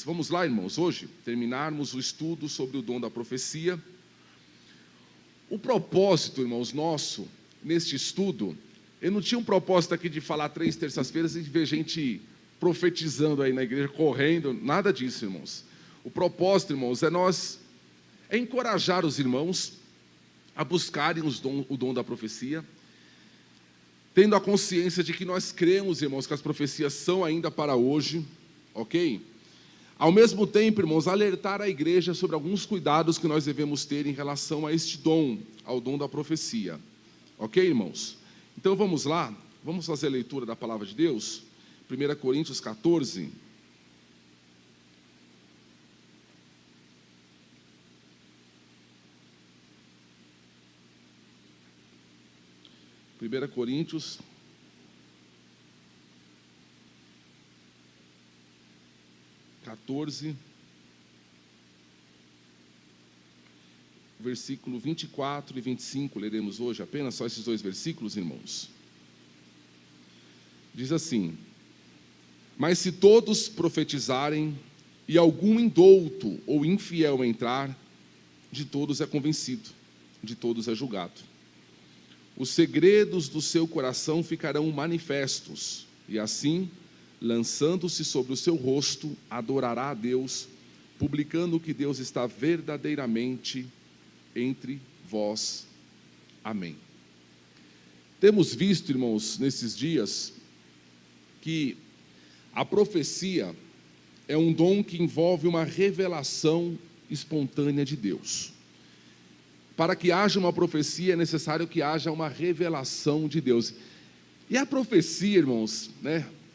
Vamos lá, irmãos, hoje terminarmos o estudo sobre o dom da profecia. O propósito, irmãos, nosso, neste estudo, eu não tinha um propósito aqui de falar 3 terças-feiras e de ver gente profetizando aí na igreja, correndo, nada disso, irmãos. O propósito, irmãos, é encorajar os irmãos a buscarem o dom da profecia, tendo a consciência de que nós cremos, irmãos, que as profecias são ainda para hoje, ok? Ao mesmo tempo, irmãos, alertar a igreja sobre alguns cuidados que nós devemos ter em relação a este dom, ao dom da profecia. Ok, irmãos? Então vamos lá, vamos fazer a leitura da palavra de Deus. 1 Coríntios 14. Primeira Coríntios 14, versículo 24 e 25, leremos hoje apenas só esses 2 versículos, irmãos. Diz assim: mas se todos profetizarem, e algum indouto ou infiel entrar, de todos é convencido, de todos é julgado. Os segredos do seu coração ficarão manifestos, e assim, lançando-se sobre o seu rosto, adorará a Deus, publicando que Deus está verdadeiramente entre vós. Amém. Temos visto, irmãos, nesses dias, que a profecia é um dom que envolve uma revelação espontânea de Deus. Para que haja uma profecia, é necessário que haja uma revelação de Deus. E a profecia, irmãos,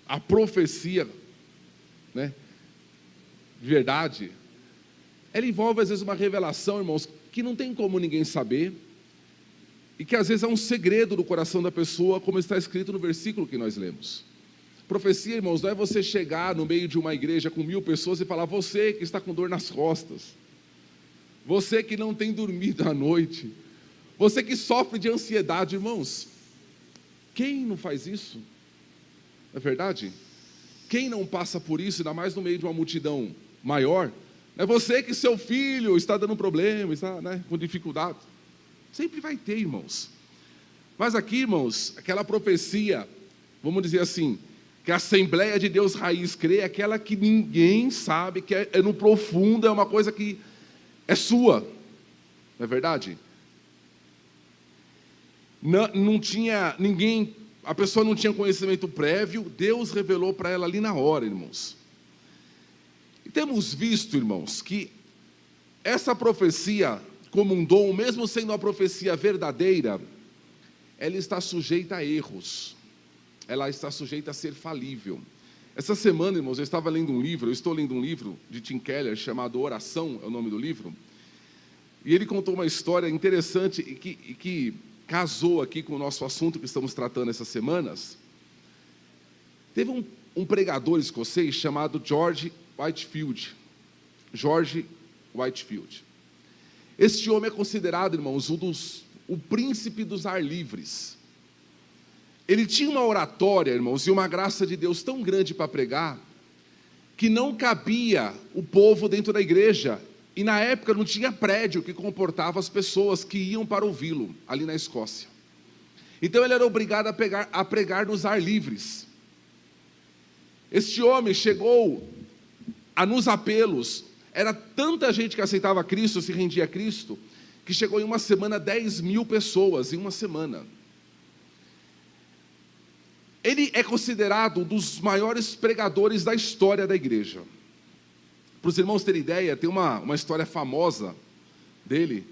a profecia, de verdade, ela envolve às vezes uma revelação, irmãos, que não tem como ninguém saber, e que às vezes é um segredo do coração da pessoa, como está escrito no versículo que nós lemos. Profecia, irmãos, não é você chegar no meio de uma igreja com 1000 pessoas e falar: você que está com dor nas costas, você que não tem dormido à noite, você que sofre de ansiedade, irmãos, quem não faz isso? Não é verdade? Quem não passa por isso, ainda mais no meio de uma multidão maior? É você que seu filho está dando problema, está com dificuldade. Sempre vai ter, irmãos. Mas aqui, irmãos, aquela profecia, vamos dizer assim, que a Assembleia de Deus Raiz crê, é aquela que ninguém sabe, que é no profundo, é uma coisa que é sua. Não é verdade? Não tinha ninguém, a pessoa não tinha conhecimento prévio, Deus revelou para ela ali na hora, irmãos. E temos visto, irmãos, que essa profecia, como um dom, mesmo sendo uma profecia verdadeira, ela está sujeita a erros, ela está sujeita a ser falível. Essa semana, irmãos, eu estou lendo um livro de Tim Keller, chamado Oração, é o nome do livro, e ele contou uma história interessante e que casou aqui com o nosso assunto que estamos tratando essas semanas. Teve um pregador escocês chamado George Whitefield. Este homem é considerado, irmãos, o príncipe dos ar livres. Ele tinha uma oratória, irmãos, e uma graça de Deus tão grande para pregar, que não cabia o povo dentro da igreja. E na época não tinha prédio que comportava as pessoas que iam para ouvi-lo, ali na Escócia. Então ele era obrigado a pregar nos ar livres. Este homem chegou a, nos apelos, era tanta gente que aceitava Cristo, se rendia a Cristo, que chegou em uma semana 10.000 pessoas, em uma semana. Ele é considerado um dos maiores pregadores da história da igreja. Para os irmãos terem ideia, tem uma história famosa dele,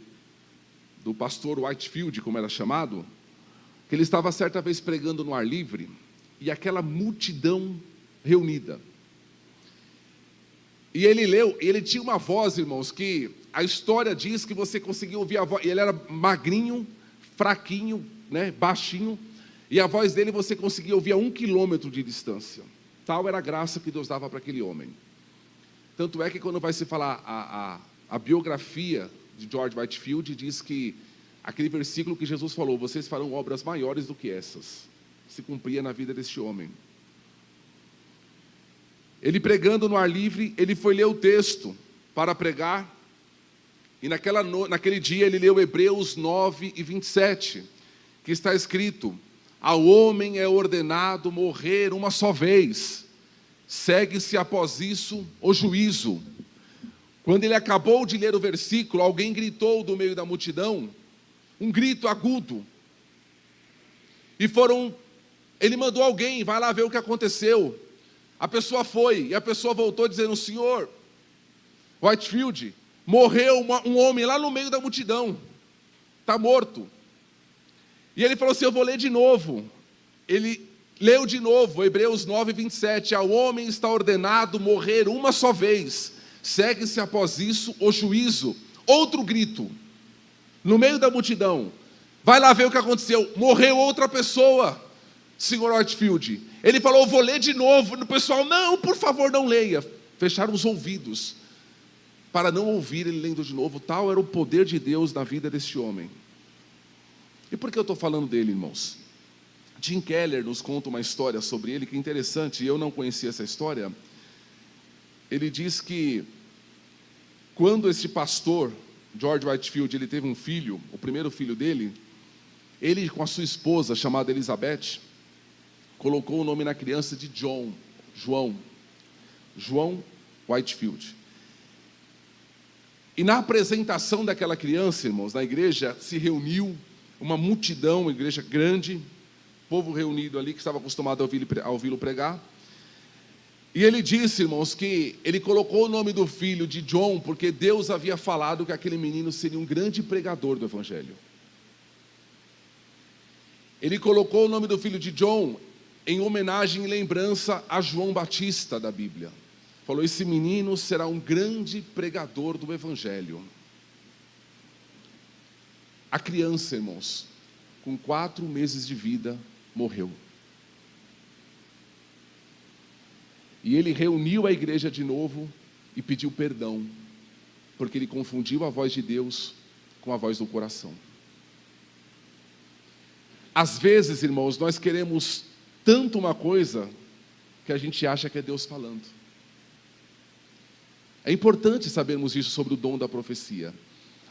do pastor Whitefield, como era chamado, que ele estava certa vez pregando no ar livre, e aquela multidão reunida. E ele tinha uma voz, irmãos, que a história diz que você conseguia ouvir a voz, e ele era magrinho, fraquinho, baixinho, e a voz dele você conseguia ouvir a 1 quilômetro de distância. Tal era a graça que Deus dava para aquele homem. Tanto é que quando vai se falar a biografia de George Whitefield, diz que aquele versículo que Jesus falou: vocês farão obras maiores do que essas, se cumpria na vida deste homem. Ele pregando no ar livre, ele foi ler o texto para pregar, e naquele dia ele leu Hebreus 9:27, que está escrito: ao homem é ordenado morrer uma só vez, segue-se após isso o juízo. Quando ele acabou de ler o versículo, alguém gritou do meio da multidão, um grito agudo, ele mandou alguém, vai lá ver o que aconteceu. A pessoa foi, e a pessoa voltou dizendo: senhor Whitefield, morreu um homem lá no meio da multidão, está morto. E ele falou assim: eu vou ler de novo. Ele leu de novo, Hebreus 9:27, ao homem está ordenado morrer uma só vez, segue-se após isso o juízo. Outro grito, no meio da multidão, vai lá ver o que aconteceu, morreu outra pessoa, senhor Whitefield. Ele falou: eu vou ler de novo. O pessoal: não, por favor, não leia. Fecharam os ouvidos, para não ouvir ele lendo de novo. Tal era o poder de Deus na vida deste homem. E por que eu estou falando dele, irmãos? Tim Keller nos conta uma história sobre ele que é interessante, e eu não conhecia essa história. Ele diz que quando esse pastor, George Whitefield, ele teve um filho, o primeiro filho dele, ele com a sua esposa, chamada Elizabeth, colocou o nome na criança de João Whitefield. E na apresentação daquela criança, irmãos, na igreja se reuniu uma multidão, uma igreja grande, povo reunido ali que estava acostumado a ouvi-lo pregar. E ele disse, irmãos, que ele colocou o nome do filho de John porque Deus havia falado que aquele menino seria um grande pregador do evangelho. Ele colocou o nome do filho de John em homenagem e lembrança a João Batista da Bíblia. Falou: esse menino será um grande pregador do evangelho. A criança, irmãos, com 4 meses de vida, morreu. E ele reuniu a igreja de novo e pediu perdão, porque ele confundiu a voz de Deus com a voz do coração. Às vezes, irmãos, nós queremos tanto uma coisa que a gente acha que é Deus falando. É importante sabermos isso sobre o dom da profecia.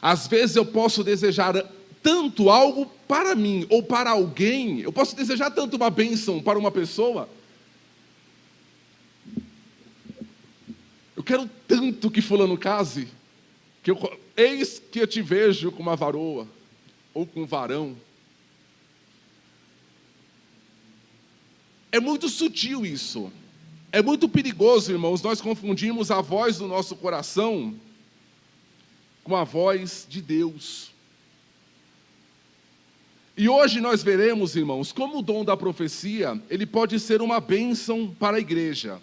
Às vezes eu posso desejar tanto algo para mim ou para alguém, eu posso desejar tanto uma bênção para uma pessoa, eu quero tanto que fulano case, eis que eu te vejo com uma varoa, ou com um varão. É muito sutil isso, é muito perigoso, irmãos, nós confundimos a voz do nosso coração com a voz de Deus. E hoje nós veremos, irmãos, como o dom da profecia, ele pode ser uma bênção para a igreja,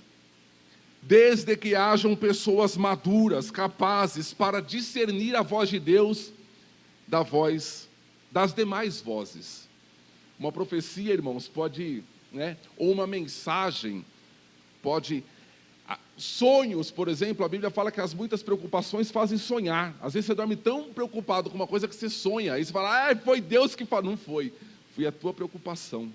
desde que hajam pessoas maduras, capazes para discernir a voz de Deus da voz das demais vozes. Uma profecia, irmãos, pode, ou uma mensagem, pode... Sonhos, por exemplo, a Bíblia fala que as muitas preocupações fazem sonhar. Às vezes você dorme tão preocupado com uma coisa que você sonha, aí você fala: foi Deus que falou. Não foi a tua preocupação.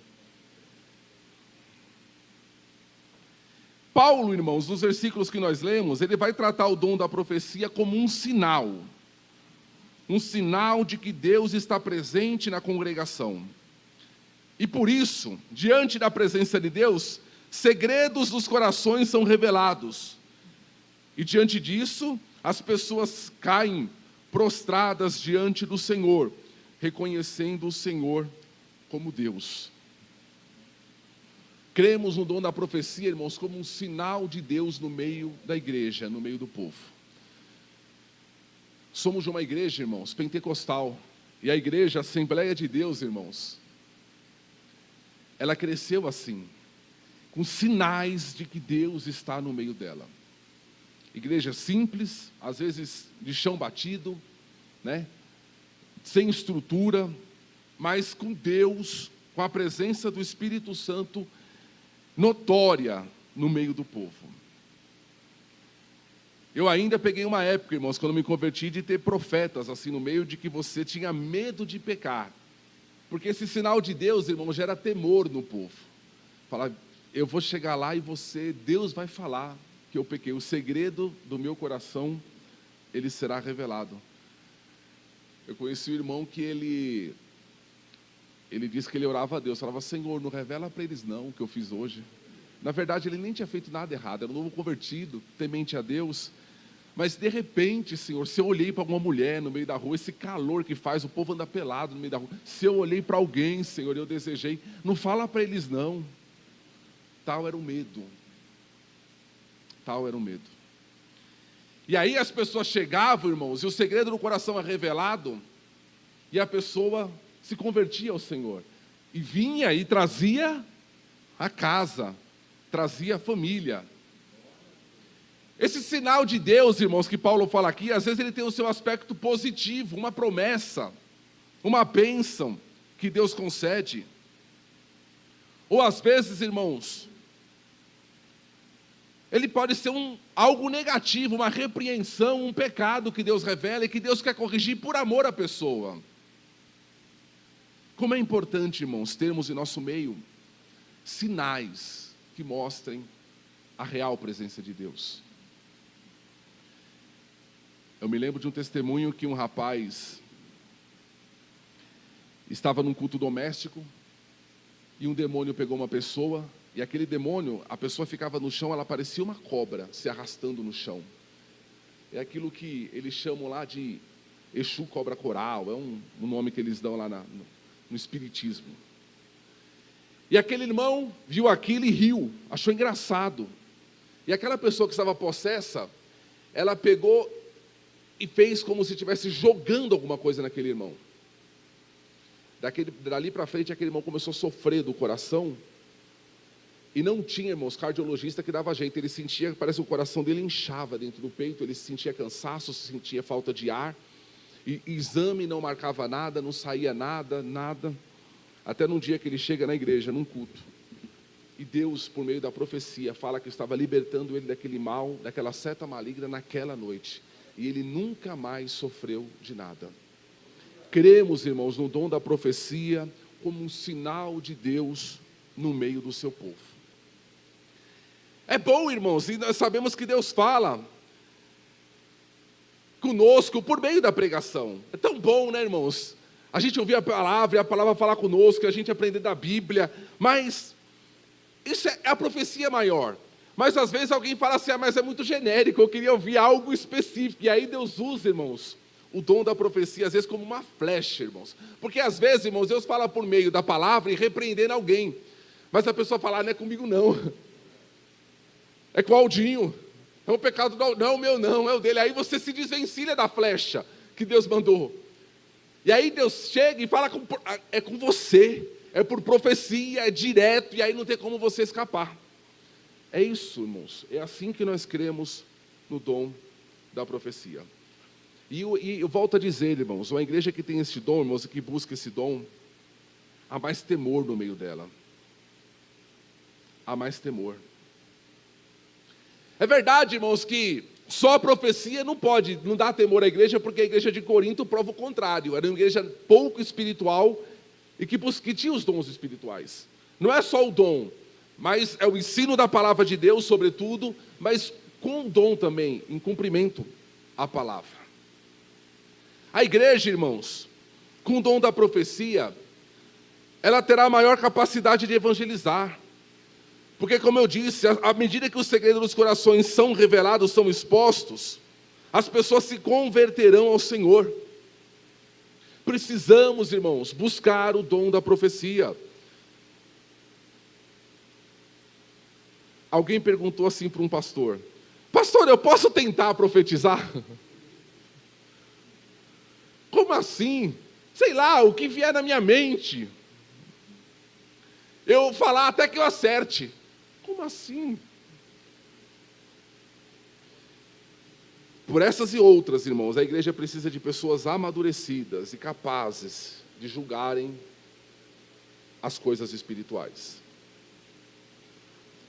Paulo, irmãos, nos versículos que nós lemos, ele vai tratar o dom da profecia como um sinal de que Deus está presente na congregação. E por isso, diante da presença de Deus, segredos dos corações são revelados. E diante disso, as pessoas caem prostradas diante do Senhor, reconhecendo o Senhor como Deus. Cremos no dom da profecia, irmãos, como um sinal de Deus no meio da igreja, no meio do povo. Somos uma igreja, irmãos, pentecostal. E a igreja, a Assembleia de Deus, irmãos, ela cresceu assim, com sinais de que Deus está no meio dela. Igreja simples, às vezes de chão batido, sem estrutura, mas com Deus, com a presença do Espírito Santo notória no meio do povo. Eu ainda peguei uma época, irmãos, quando me converti, de ter profetas assim no meio, de que você tinha medo de pecar, porque esse sinal de Deus, irmão, gera temor no povo. Falar: eu vou chegar lá e Deus vai falar que eu pequei. O segredo do meu coração, ele será revelado. Eu conheci um irmão que ele disse que ele orava a Deus, falava: Senhor, não revela para eles não o que eu fiz hoje. Na verdade, ele nem tinha feito nada errado, era um novo convertido, temente a Deus. Mas de repente, Senhor, se eu olhei para alguma mulher no meio da rua, esse calor que faz, o povo anda pelado no meio da rua. Se eu olhei para alguém, Senhor, eu desejei, não fala para eles não. Tal era o medo. Tal era o medo. E aí as pessoas chegavam, irmãos, e o segredo do coração é revelado, e a pessoa se convertia ao Senhor. E vinha e trazia a casa, trazia a família. Esse sinal de Deus, irmãos, que Paulo fala aqui, às vezes ele tem o seu aspecto positivo, uma promessa, uma bênção que Deus concede. Ou às vezes, irmãos, ele pode ser algo negativo, uma repreensão, um pecado que Deus revela e que Deus quer corrigir por amor à pessoa. Como é importante, irmãos, termos em nosso meio sinais que mostrem a real presença de Deus. Eu me lembro de um testemunho que um rapaz estava num culto doméstico e um demônio pegou uma pessoa, e aquele demônio, a pessoa ficava no chão, ela parecia uma cobra se arrastando no chão. É aquilo que eles chamam lá de Exu cobra coral, é um nome que eles dão lá no espiritismo. E aquele irmão viu aquilo e riu, achou engraçado. E aquela pessoa que estava possessa, ela pegou e fez como se estivesse jogando alguma coisa naquele irmão. Dali para frente, aquele irmão começou a sofrer do coração, e não tinha, irmãos, cardiologista que dava jeito. Ele sentia, parece que o coração dele inchava dentro do peito, ele sentia cansaço, sentia falta de ar, e exame não marcava nada, não saía nada, até num dia que ele chega na igreja, num culto, e Deus, por meio da profecia, fala que estava libertando ele daquele mal, daquela seta maligna naquela noite, e ele nunca mais sofreu de nada. Cremos, irmãos, no dom da profecia como um sinal de Deus no meio do seu povo. É bom, irmãos, e nós sabemos que Deus fala conosco por meio da pregação. É tão bom, né, irmãos? A gente ouvir a palavra, e a palavra falar conosco, a gente aprender da Bíblia, mas isso é a profecia maior. Mas às vezes alguém fala assim: mas é muito genérico, eu queria ouvir algo específico. E aí Deus usa, irmãos, o dom da profecia, às vezes como uma flecha, irmãos. Porque às vezes, irmãos, Deus fala por meio da palavra e repreendendo alguém. Mas a pessoa fala: não é comigo não, é com o Aldinho, é um pecado não, o meu não, é o dele. Aí você se desvencilha da flecha que Deus mandou. E aí Deus chega e fala: é com você, é por profecia, é direto, e aí não tem como você escapar. É isso, irmãos, é assim que nós cremos no dom da profecia. E eu volto a dizer, irmãos, uma igreja que tem esse dom, irmãos, que busca esse dom, há mais temor no meio dela. Há mais temor. É verdade, irmãos, que só a profecia não dá temor à igreja, porque a igreja de Corinto prova o contrário. Era uma igreja pouco espiritual e que tinha os dons espirituais. Não é só o dom, mas é o ensino da palavra de Deus, sobretudo, mas com o dom também, em cumprimento à palavra. A igreja, irmãos, com o dom da profecia, ela terá maior capacidade de evangelizar. Porque, como eu disse, à medida que os segredos dos corações são revelados, são expostos, as pessoas se converterão ao Senhor. Precisamos, irmãos, buscar o dom da profecia. Alguém perguntou assim para um pastor: pastor, eu posso tentar profetizar? Como assim? Sei lá, o que vier na minha mente. Eu falar até que eu acerte. Como assim? Por essas e outras, irmãos, a igreja precisa de pessoas amadurecidas e capazes de julgarem as coisas espirituais.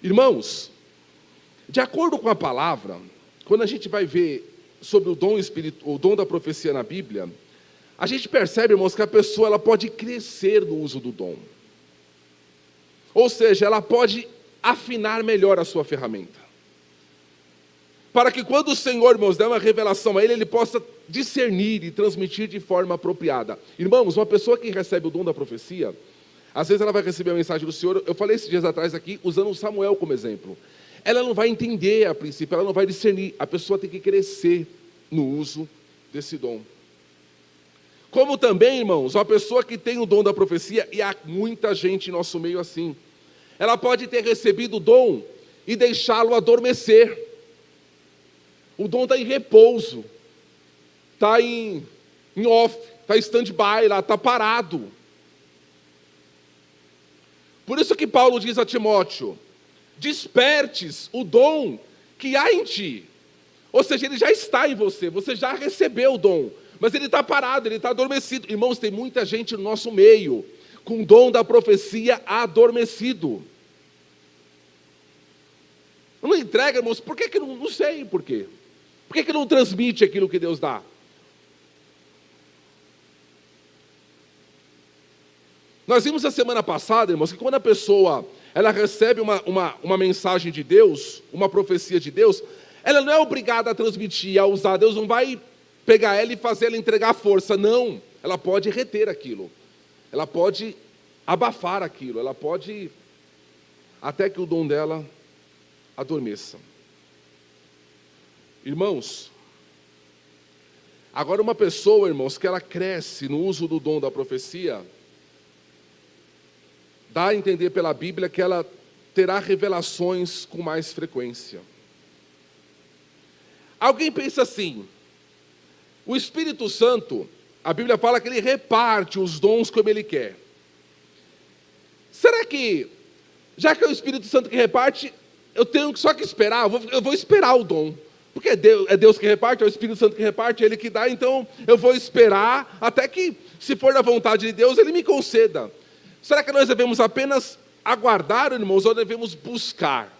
Irmãos, de acordo com a palavra, quando a gente vai ver sobre o dom da profecia na Bíblia, a gente percebe, irmãos, que a pessoa ela pode crescer no uso do dom. Ou seja, ela pode afinar melhor a sua ferramenta. Para que quando o Senhor, irmãos, der uma revelação a ele, ele possa discernir e transmitir de forma apropriada. Irmãos, uma pessoa que recebe o dom da profecia, às vezes ela vai receber a mensagem do Senhor. Eu falei esses dias atrás aqui, usando o Samuel como exemplo. Ela não vai entender a princípio, ela não vai discernir. A pessoa tem que crescer no uso desse dom. Como também, irmãos, uma pessoa que tem o dom da profecia, e há muita gente em nosso meio assim, ela pode ter recebido o dom e deixá-lo adormecer. O dom está em repouso, está em off, está em stand-by lá, está parado. Por isso que Paulo diz a Timóteo, despertes o dom que há em ti. Ou seja, ele já está em você, você já recebeu o dom, mas ele está parado, ele está adormecido. Irmãos, tem muita gente no nosso meio, com o dom da profecia adormecido. Não entrega, irmãos, por que não sei por quê. Por que não transmite aquilo que Deus dá? Nós vimos a semana passada, irmãos, que quando a pessoa ela recebe uma mensagem de Deus, uma profecia de Deus, ela não é obrigada a transmitir, a usar. Deus não vai pegar ela e fazer ela entregar força, não. Ela pode reter aquilo, ela pode abafar aquilo, ela pode até que o dom dela adormeça. Irmãos, agora uma pessoa, irmãos, que ela cresce no uso do dom da profecia, dá a entender pela Bíblia que ela terá revelações com mais frequência. Alguém pensa assim, o Espírito Santo, a Bíblia fala que ele reparte os dons como ele quer. Será que, já que é o Espírito Santo que reparte, eu tenho só que esperar, eu vou esperar o dom? Porque é Deus que reparte, é o Espírito Santo que reparte, é Ele que dá, então eu vou esperar até que, se for da vontade de Deus, Ele me conceda. Será que nós devemos apenas aguardar, irmãos, ou devemos buscar?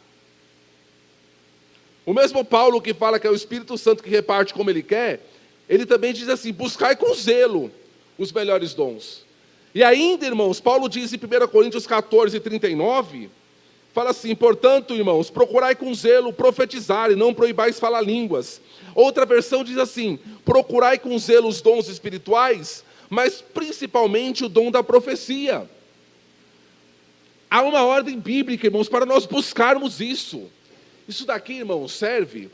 O mesmo Paulo que fala que é o Espírito Santo que reparte como Ele quer, ele também diz assim, buscai com zelo os melhores dons. E ainda, irmãos, Paulo diz em 1 Coríntios 14, 39... fala assim, portanto, irmãos, procurai com zelo profetizar e não proibais falar línguas. Outra versão diz assim, procurai com zelo os dons espirituais, mas principalmente o dom da profecia. Há uma ordem bíblica, irmãos, para nós buscarmos isso. Isso daqui, irmãos, serve,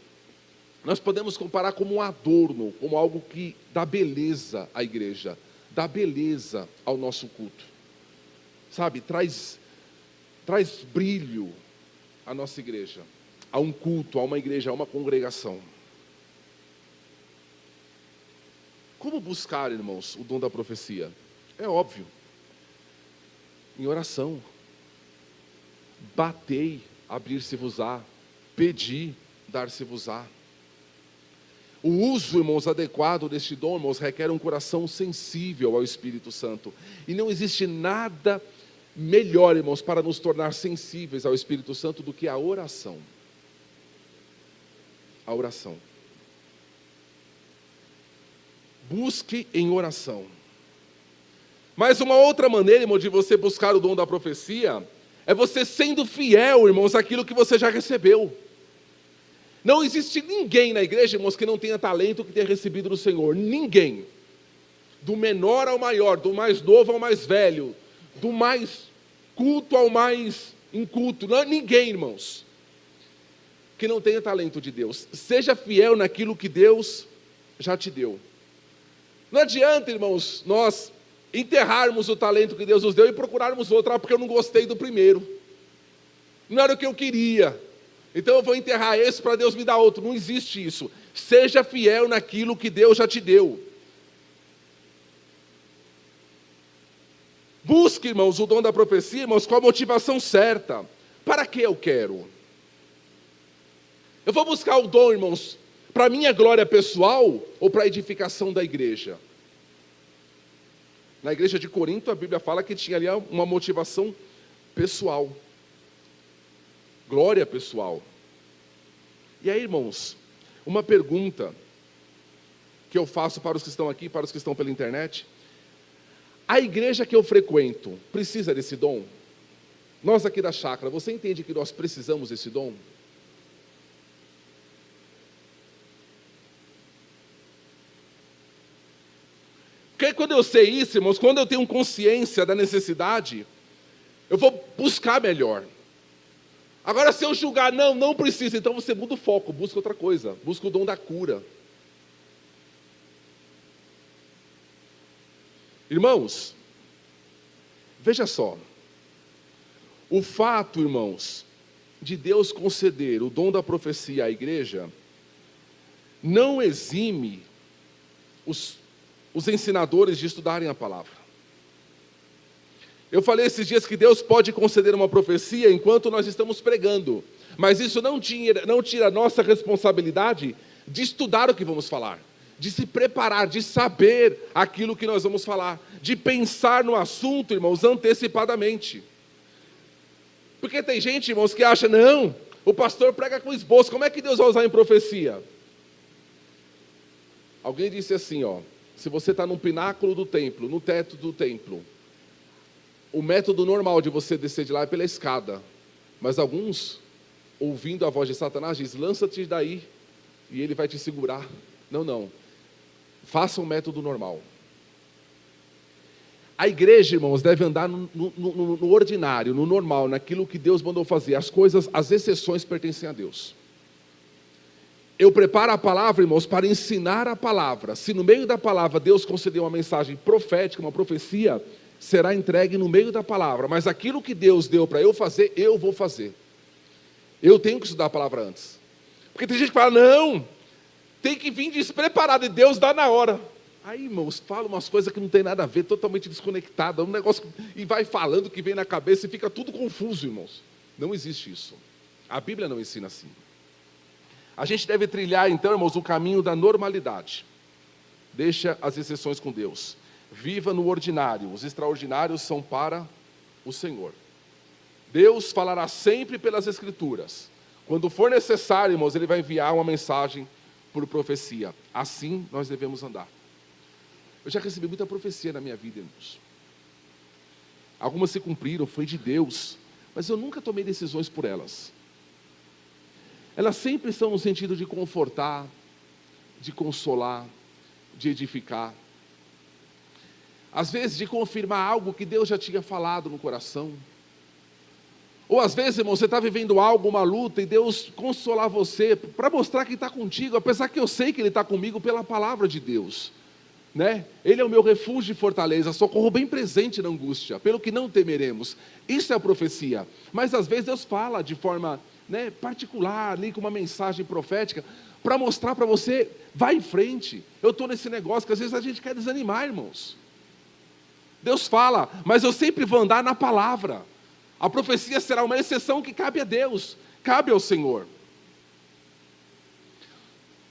nós podemos comparar como um adorno, como algo que dá beleza à igreja, dá beleza ao nosso culto. Sabe, traz brilho à nossa igreja, a um culto, a uma igreja, a uma congregação. Como buscar, irmãos, o dom da profecia? É óbvio, em oração. Batei, abrir-se-vos-á, pedi, dar-se-vos-á. O uso, irmãos, adequado deste dom, irmãos, requer um coração sensível ao Espírito Santo. E não existe nada melhor, irmãos, para nos tornar sensíveis ao Espírito Santo do que a oração. A oração. Busque em oração. Mas uma outra maneira, irmão, de você buscar o dom da profecia é você sendo fiel, irmãos, àquilo que você já recebeu. Não existe ninguém na igreja, irmãos, que não tenha talento que tenha recebido do Senhor. Ninguém. Do menor ao maior, do mais novo ao mais velho, do mais culto ao mais inculto. Não, ninguém, irmãos, que não tenha talento de Deus. Seja fiel naquilo que Deus já te deu. Não adianta, irmãos, nós enterrarmos o talento que Deus nos deu e procurarmos outro, porque eu não gostei do primeiro. Não era o que eu queria. Então eu vou enterrar esse para Deus me dar outro. Não existe isso. Seja fiel naquilo que Deus já te deu. Busque, irmãos, o dom da profecia, irmãos, com a motivação certa. Para que eu quero? Eu vou buscar o dom, irmãos, para minha glória pessoal ou para a edificação da igreja? Na igreja de Corinto, a Bíblia fala que tinha ali uma motivação pessoal. Glória pessoal. E aí, irmãos, uma pergunta que eu faço para os que estão aqui, para os que estão pela internet. A igreja que eu frequento precisa desse dom? Nós aqui da chácara, você entende que nós precisamos desse dom? Porque quando eu sei isso, irmãos, quando eu tenho consciência da necessidade, eu vou buscar melhor. Agora, se eu julgar, não precisa, então você muda o foco, busca outra coisa, busca o dom da cura. Irmãos, veja só, o fato, irmãos, de Deus conceder o dom da profecia à igreja, não exime os ensinadores de estudarem a palavra. Eu falei esses dias que Deus pode conceder uma profecia enquanto nós estamos pregando, mas isso não tira a nossa responsabilidade de estudar o que vamos falar, de se preparar, de saber aquilo que nós vamos falar, de pensar no assunto, irmãos, antecipadamente. Porque tem gente, irmãos, que acha, não, o pastor prega com esboço, como é que Deus vai usar em profecia? Alguém disse assim, se você está no pináculo do templo, no teto do templo, o método normal de você descer de lá é pela escada, mas alguns, ouvindo a voz de Satanás, diz, lança-te daí, e ele vai te segurar. Não, faça o método normal. A igreja, irmãos, deve andar no ordinário, no normal, naquilo que Deus mandou fazer. As exceções pertencem a Deus. Eu preparo a palavra, irmãos, para ensinar a palavra. Se no meio da palavra Deus concedeu uma mensagem profética, uma profecia, será entregue no meio da palavra. Mas aquilo que Deus deu para eu fazer, eu vou fazer. Eu tenho que estudar a palavra antes. Porque tem gente que fala, não, tem que vir despreparado e Deus dá na hora. Aí, irmãos, fala umas coisas que não tem nada a ver, totalmente desconectada, um negócio, e vai falando o que vem na cabeça e fica tudo confuso, irmãos. Não existe isso. A Bíblia não ensina assim. A gente deve trilhar, então, irmãos, o caminho da normalidade. Deixa as exceções com Deus. Viva no ordinário. Os extraordinários são para o Senhor. Deus falará sempre pelas Escrituras. Quando for necessário, irmãos, Ele vai enviar uma mensagem por profecia. Assim nós devemos andar. Eu já recebi muita profecia na minha vida, irmãos. Algumas se cumpriram, foi de Deus. Mas eu nunca tomei decisões por elas. Elas sempre são no sentido de confortar, de consolar, de edificar. Às vezes de confirmar algo que Deus já tinha falado no coração. Ou às vezes, irmão, você está vivendo algo, uma luta, e Deus consolar você, para mostrar que está contigo, apesar que eu sei que Ele está comigo pela palavra de Deus. Né? Ele é o meu refúgio e fortaleza, socorro bem presente na angústia, pelo que não temeremos. Isso é a profecia. Mas às vezes Deus fala de forma particular, ali com uma mensagem profética, para mostrar para você, vai em frente. Eu estou nesse negócio que às vezes a gente quer desanimar, irmãos. Deus fala, mas eu sempre vou andar na palavra. A profecia será uma exceção que cabe a Deus, cabe ao Senhor.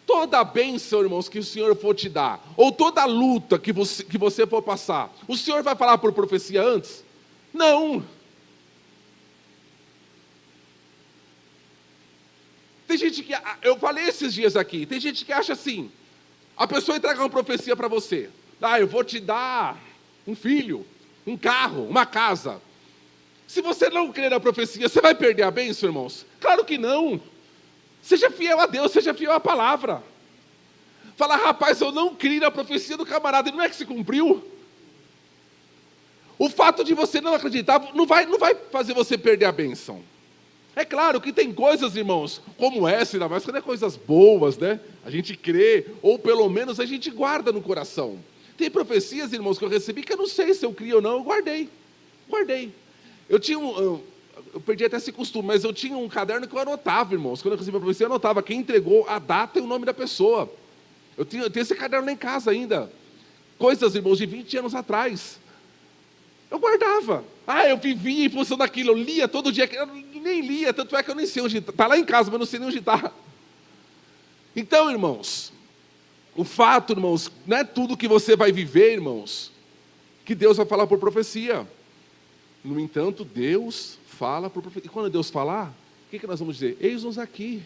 Toda a bênção, irmãos, que o Senhor for te dar, ou toda a luta que você for passar, o Senhor vai falar por profecia antes? Não. Tem gente que, eu falei esses dias aqui, tem gente que acha assim, a pessoa entrega uma profecia para você, eu vou te dar um filho, um carro, uma casa. Se você não crer na profecia, você vai perder a bênção, irmãos? Claro que não. Seja fiel a Deus, seja fiel à palavra. Fala, rapaz, eu não criei na profecia do camarada, e não é que se cumpriu? O fato de você não acreditar não vai fazer você perder a bênção. É claro que tem coisas, irmãos, como essa, ainda mais quando é coisas boas, né? A gente crê, ou pelo menos a gente guarda no coração. Tem profecias, irmãos, que eu recebi que eu não sei se eu criei ou não, eu guardei. Eu tinha eu perdi até esse costume, mas eu tinha um caderno que eu anotava, irmãos. Quando eu recebi a profecia, eu anotava quem entregou, a data e o nome da pessoa. Eu tenho esse caderno lá em casa ainda. Coisas, irmãos, de 20 anos atrás. Eu guardava. Eu vivia em função daquilo, eu lia todo dia. Eu nem lia, tanto é que eu nem sei onde está. Está lá em casa, mas não sei nem onde está. Então, irmãos, o fato, irmãos, não é tudo que você vai viver, irmãos, que Deus vai falar por profecia. No entanto, Deus fala por profecia. E quando Deus falar, o que nós vamos dizer? Eis-nos aqui.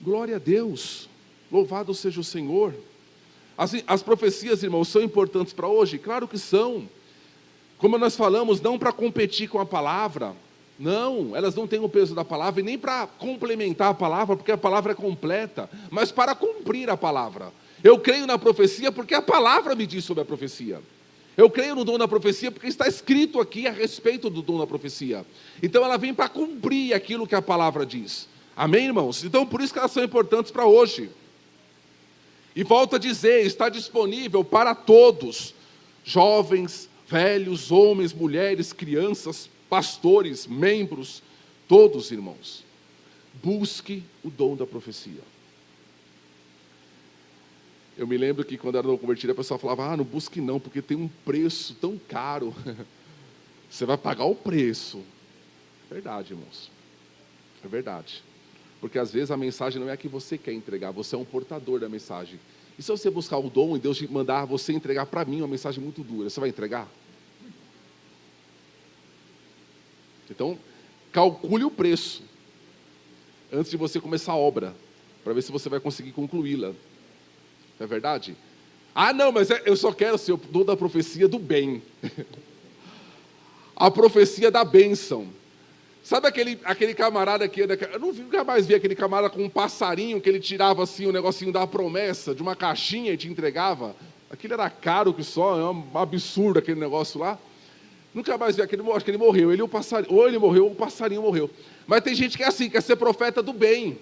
Glória a Deus. Louvado seja o Senhor. As profecias, irmãos, são importantes para hoje? Claro que são. Como nós falamos, não para competir com a palavra, não, elas não têm o peso da palavra, e nem para complementar a palavra, porque a palavra é completa, mas para cumprir a palavra. Eu creio na profecia porque a palavra me diz sobre a profecia. Eu creio no dom da profecia porque está escrito aqui a respeito do dom da profecia. Então ela vem para cumprir aquilo que a palavra diz. Amém, irmãos? Então por isso que elas são importantes para hoje. E volto a dizer, está disponível para todos, jovens, velhos, homens, mulheres, crianças, pastores, membros, todos, irmãos. Busque o dom da profecia. Eu me lembro que quando eu era novo convertido, a pessoa falava, não busque não, porque tem um preço tão caro. Você vai pagar o preço. É verdade, irmãos. É verdade. Porque às vezes a mensagem não é a que você quer entregar, você é um portador da mensagem. E se você buscar o dom e Deus mandar você entregar para mim uma mensagem muito dura, você vai entregar? Então, calcule o preço antes de você começar a obra, para ver se você vai conseguir concluí-la. Não é verdade? Não, mas eu só quero ser o dom da profecia do bem. A profecia da bênção. Sabe aquele camarada que... Eu nunca mais vi aquele camarada com um passarinho que ele tirava assim o negocinho da promessa de uma caixinha e te entregava. Aquilo era caro que só, é um absurdo aquele negócio lá. Nunca mais vi aquele, acho que ele morreu. Ou ele morreu ou o passarinho morreu. Mas tem gente que é assim, quer ser profeta do bem.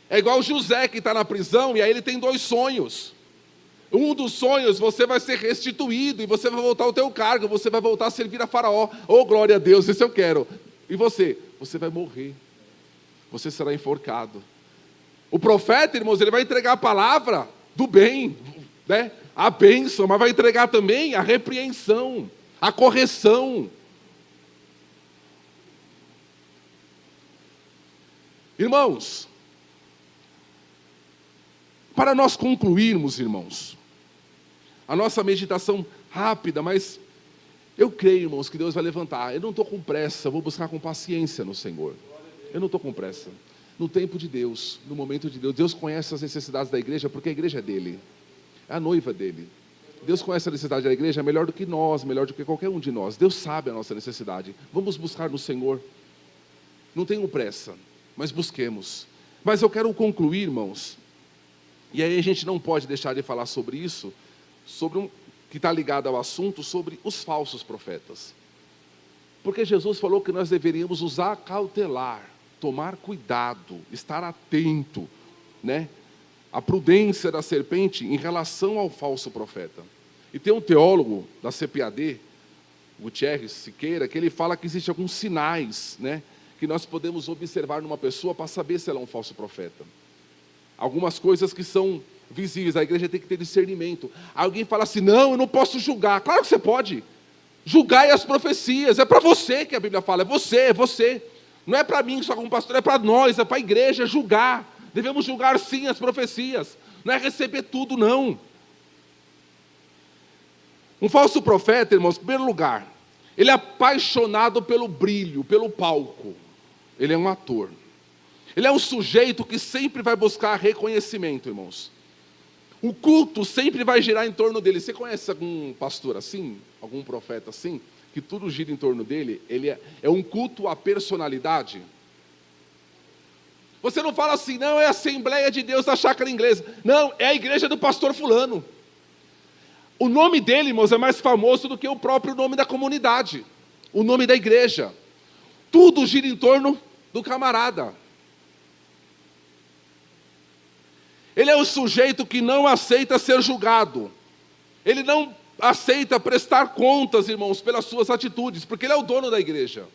É igual o José que está na prisão e aí ele tem 2 sonhos. Um dos sonhos, você vai ser restituído e você vai voltar ao teu cargo, você vai voltar a servir a Faraó. Oh, glória a Deus, esse eu quero. E você? Você vai morrer. Você será enforcado. O profeta, irmãos, ele vai entregar a palavra do bem, né? A bênção, mas vai entregar também a repreensão, a correção. Irmãos, para nós concluirmos, irmãos, a nossa meditação rápida, mas eu creio, irmãos, que Deus vai levantar. Eu não estou com pressa, eu vou buscar com paciência no Senhor. Eu não estou com pressa. No tempo de Deus, no momento de Deus, Deus conhece as necessidades da igreja, porque a igreja é dele, é a noiva dele. Deus conhece a necessidade da igreja melhor do que nós, melhor do que qualquer um de nós. Deus sabe a nossa necessidade. Vamos buscar no Senhor. Não tenho pressa, mas busquemos. Mas eu quero concluir, irmãos. E aí a gente não pode deixar de falar sobre isso, que está ligado ao assunto, sobre os falsos profetas. Porque Jesus falou que nós deveríamos usar cautelar, tomar cuidado, estar atento, né? A prudência da serpente em relação ao falso profeta. E tem um teólogo da CPAD, Gutierrez Siqueira, que ele fala que existem alguns sinais, né, que nós podemos observar numa pessoa para saber se ela é um falso profeta. Algumas coisas que são visíveis, a igreja tem que ter discernimento. Alguém fala assim, não, eu não posso julgar. Claro que você pode. Julgai as profecias, é para você que a Bíblia fala, é você. Não é para mim só como pastor, é para nós, é para a igreja julgar. Devemos julgar sim as profecias, não é receber tudo não. Um falso profeta, irmãos, em primeiro lugar, ele é apaixonado pelo brilho, pelo palco. Ele é um ator. Ele é um sujeito que sempre vai buscar reconhecimento, irmãos. O culto sempre vai girar em torno dele. Você conhece algum pastor assim? Algum profeta assim? Que tudo gira em torno dele? Ele é um culto à personalidade. Você não fala assim, não, é a Assembleia de Deus da Chácara Inglesa. Não, é a igreja do pastor fulano. O nome dele, irmãos, é mais famoso do que o próprio nome da comunidade. O nome da igreja. Tudo gira em torno do camarada. Ele é o sujeito que não aceita ser julgado. Ele não aceita prestar contas, irmãos, pelas suas atitudes, porque ele é o dono da igreja.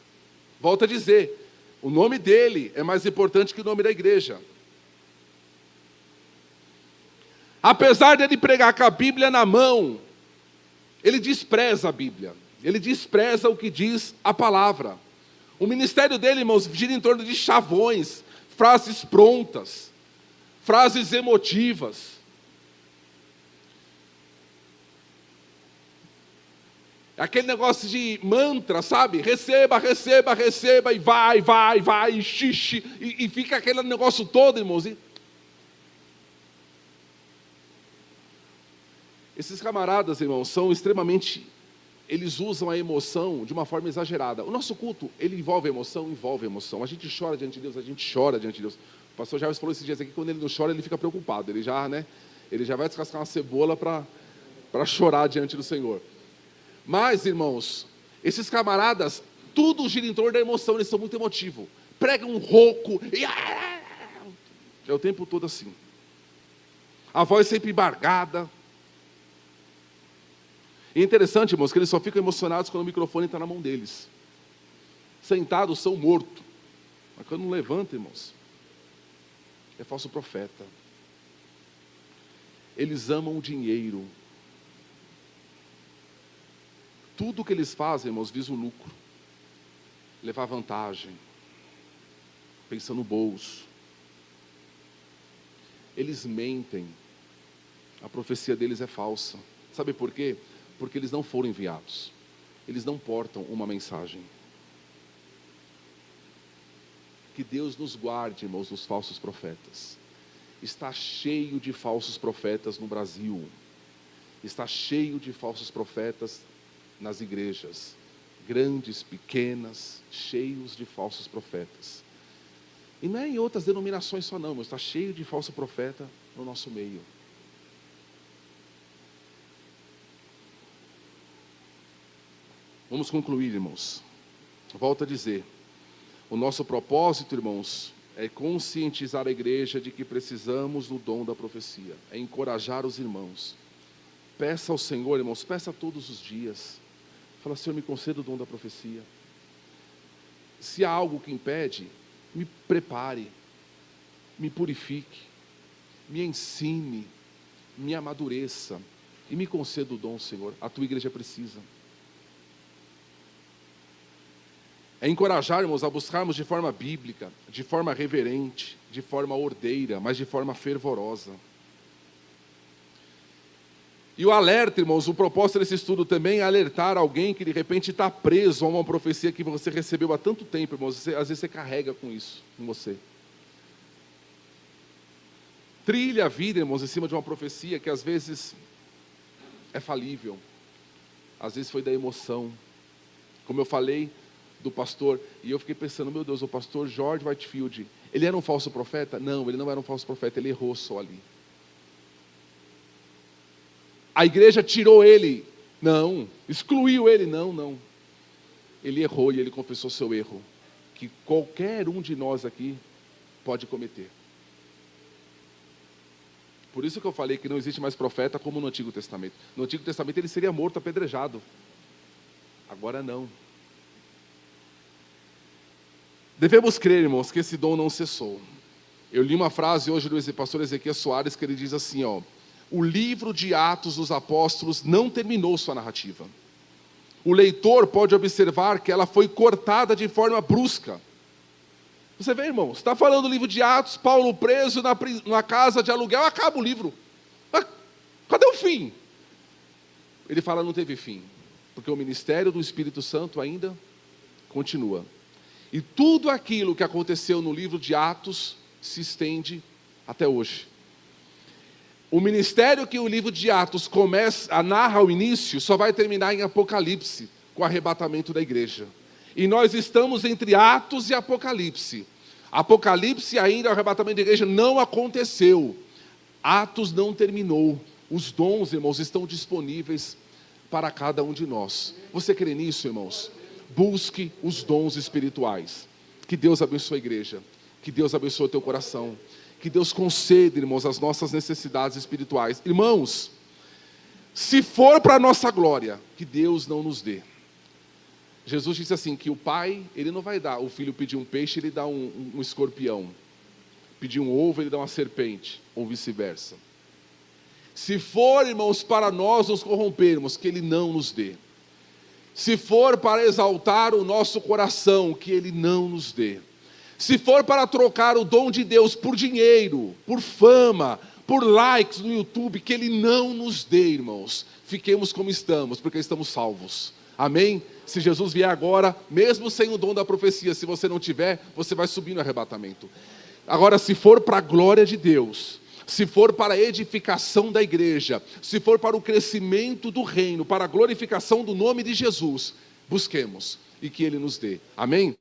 Volto a dizer, o nome dele é mais importante que o nome da igreja. Apesar de ele pregar com a Bíblia na mão, ele despreza a Bíblia. Ele despreza o que diz a palavra. O ministério dele, irmãos, gira em torno de chavões, frases prontas, frases emotivas. Aquele negócio de mantra, sabe? Receba, receba, receba, e vai, e xixi, e fica aquele negócio todo, irmãos. Esses camaradas, irmãos, são extremamente eles usam a emoção de uma forma exagerada. O nosso culto, ele envolve emoção? Envolve emoção. A gente chora diante de Deus, a gente chora diante de Deus. O pastor Jarvis falou esses dias aqui, quando ele não chora, ele fica preocupado. Ele já vai descascar uma cebola para chorar diante do Senhor. Mas, irmãos, esses camaradas, tudo gira em torno da emoção, eles são muito emotivos. Pregam um rouco, e é o tempo todo assim. A voz sempre embargada. E é interessante, irmãos, que eles só ficam emocionados quando o microfone está na mão deles. Sentados são mortos. Mas quando não levanta, irmãos, é falso profeta. Eles amam o dinheiro. Tudo que eles fazem, irmãos, visa o lucro. Levar vantagem. Pensa no bolso. Eles mentem. A profecia deles é falsa. Sabe por quê? Porque eles não foram enviados. Eles não portam uma mensagem. Que Deus nos guarde, irmãos, dos falsos profetas. Está cheio de falsos profetas no Brasil. Está cheio de falsos profetas nas igrejas. Grandes, pequenas, cheios de falsos profetas. E não é em outras denominações só não, mas está cheio de falso profeta no nosso meio. Vamos concluir, irmãos. Volto a dizer, o nosso propósito, irmãos, é conscientizar a igreja de que precisamos do dom da profecia, é encorajar os irmãos. Peça ao Senhor, irmãos, peça todos os dias. Fala, Senhor, me conceda o dom da profecia. Se há algo que impede, me prepare, me purifique, me ensine, me amadureça e me conceda o dom, Senhor. A tua igreja precisa. É encorajar, irmãos, a buscarmos de forma bíblica, de forma reverente, de forma ordeira, mas de forma fervorosa. E o alerta, irmãos, o propósito desse estudo também é alertar alguém que de repente está preso a uma profecia que você recebeu há tanto tempo, irmãos. Às vezes você carrega com isso, com você. Trilha a vida, irmãos, em cima de uma profecia que às vezes é falível. Às vezes foi da emoção. Como eu falei do pastor, e eu fiquei pensando, meu Deus, o pastor George Whitefield, ele era um falso profeta? Não, ele não era um falso profeta, ele errou só ali. A igreja tirou ele? Não. Excluiu ele? Não. Ele errou e ele confessou seu erro, que qualquer um de nós aqui pode cometer. Por isso que eu falei que não existe mais profeta como no Antigo Testamento. No Antigo Testamento ele seria morto, apedrejado. Agora não. Devemos crer, irmãos, que esse dom não cessou. Eu li uma frase hoje do pastor Ezequiel Soares, que ele diz assim, o livro de Atos dos Apóstolos não terminou sua narrativa. O leitor pode observar que ela foi cortada de forma brusca. Você vê, irmão, está falando do livro de Atos, Paulo preso na casa de aluguel, acaba o livro. Cadê o fim? Ele fala, não teve fim, porque o ministério do Espírito Santo ainda continua. E tudo aquilo que aconteceu no livro de Atos se estende até hoje. O ministério que o livro de Atos narra o início, só vai terminar em Apocalipse, com o arrebatamento da igreja. E nós estamos entre Atos e Apocalipse. Apocalipse ainda, o arrebatamento da igreja não aconteceu. Atos não terminou. Os dons, irmãos, estão disponíveis para cada um de nós. Você crê nisso, irmãos? Busque os dons espirituais. Que Deus abençoe a igreja. Que Deus abençoe o teu coração. Que Deus conceda, irmãos, as nossas necessidades espirituais. Irmãos, se for para a nossa glória, que Deus não nos dê. Jesus disse assim, que o pai, ele não vai dar, o filho pedir um peixe, ele dá um escorpião. Pedir um ovo, ele dá uma serpente, ou vice-versa. Se for, irmãos, para nós nos corrompermos, que ele não nos dê. Se for para exaltar o nosso coração, que ele não nos dê. Se for para trocar o dom de Deus por dinheiro, por fama, por likes no YouTube, que ele não nos dê, irmãos. Fiquemos como estamos, porque estamos salvos. Amém? Se Jesus vier agora, mesmo sem o dom da profecia, se você não tiver, você vai subir no arrebatamento. Agora, se for para a glória de Deus, se for para a edificação da igreja, se for para o crescimento do reino, para a glorificação do nome de Jesus, busquemos e que Ele nos dê. Amém?